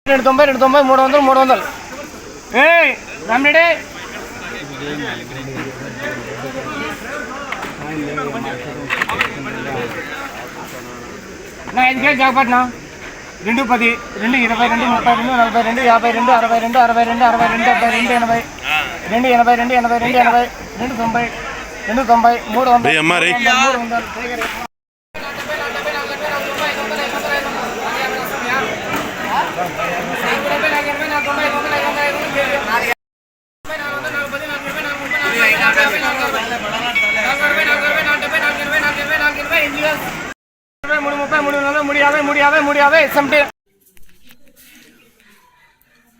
290 300 300 రామిరెడ్డి నా 5 కేజీ జాగ్రత్త 2 10 2 22 32 42 42 52 62 62 62 62 80 2 82 82 82 80 2 90 300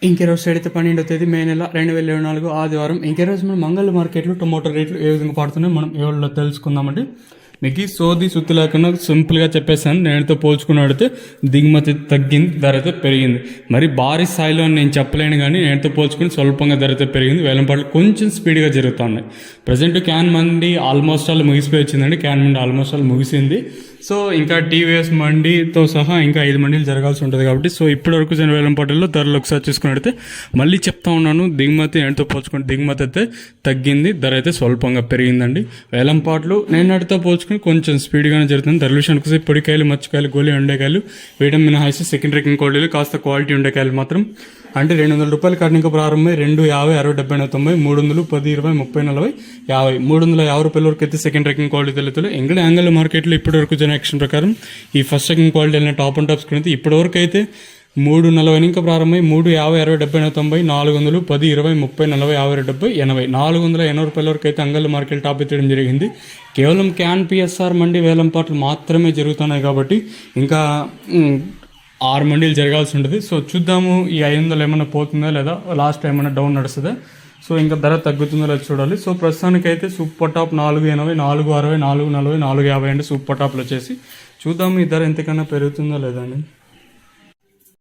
ఇంకెరోజు అయితే 12వ తేదీ మే నెల 2024 ఆదివారం. ఇంకెరోజు మనం మంగళ మార్కెట్లో టొమాటో రేట్లు ఏ విధంగా పడుతున్నాయో మనం ఎవరిలో తెలుసుకుందామండి. మీకు సోది సుత్తి లేకుండా సింపుల్గా చెప్పేసాను. నేనుతో పోల్చుకుని అడిగితే దిగుమతి తగ్గింది, ధర అయితే పెరిగింది. మరి భారీ స్థాయిలో నేను చెప్పలేను, కానీ నేనుతో పోల్చుకుని స్వల్పంగా ధర అయితే పెరిగింది. వేలంపాట్లు కొంచెం స్పీడ్గా జరుగుతున్నాయి. ప్రజెంట్ క్యాన్ మండి ఆల్మోస్ట్ ఆల్ ముగిసిపోయి వచ్చిందండి. క్యాన్ మండి ఆల్మోస్ట్ ఆల్ ముగిసింది. సో ఇంకా టీవీఎస్ మండితో సహా ఇంకా 5 మండీలు జరగాల్సి ఉంటుంది కాబట్టి సో ఇప్పటి వరకు జరిగిన వేలంపాటల్లో ధరలు ఒకసారి చూసుకుని అడిగితే మళ్ళీ చెప్తా ఉన్నాను, దిగుమతి నేనుతో పోల్చుకుని దిగుమతి అయితే తగ్గింది, ధర అయితే స్వల్పంగా పెరిగిందండి. వేలంపాట్లు నేను నాటితో పోల్చుకుని కొంచెం స్పీడ్గానే జరుగుతుంది. ధరల విషయానికి వస్తే పొడికాయలు, మచ్చకాయలు, గోలి ఉండేకాయలు వేయడం మినహాయిస్తే సెకండ్ రేకింగ్ క్వాలిటీలు కాస్త క్వాలిటీ ఉండేకాయలు మాత్రం అంటే 200 రూపాయల కాడికి ప్రారంభమై 2, 50, 60, 70, 90, 300, 10, 20, 30, 40, 50, 350 రూపాయల వరకు అయితే సెకండ్ రేకింగ్ క్వాలిటీ తెలుగుతుంది. ఎంగళ యాంగల్ మార్కెట్లో ఇప్పటి వరకు జరిగిన యాక్షన్ ప్రకారం ఈ ఫస్ట్ రేకింగ్ క్వాలిటీ వెళ్ళిన టాప్ అండ్ టాప్స్ అయితే ఇప్పటి వరకు అయితే 340 ఇంకా ప్రారంభమై 3, 50, 60, 70, 90, 400, 10, 20, 30, 40, 50, 70, 80, 480 రూపాయల వరకు అయితే అంగళ మార్కెట్ టాప్ ఎత్తడం జరిగింది. కేవలం క్యాన్ పిఎస్ఆర్ మండి వేలంపాట్లు మాత్రమే జరుగుతున్నాయి కాబట్టి ఇంకా 6 మండీలు జరగాల్సి ఉంటుంది. సో చూద్దాము ఈ 500 ఏమైనా పోతుందా లేదా లాస్ట్ ఏమైనా డౌన్ నడుస్తుందా, సో ఇంకా ధర తగ్గుతుందో లేదా చూడాలి. సో ప్రస్తుతానికైతే సూపర్ టాప్ 480, 460, 440, 450 అండి సూపర్ టాప్లు వచ్చేసి. చూద్దాము ఈ ధర ఎంతకన్నా పెరుగుతుందో లేదా అని.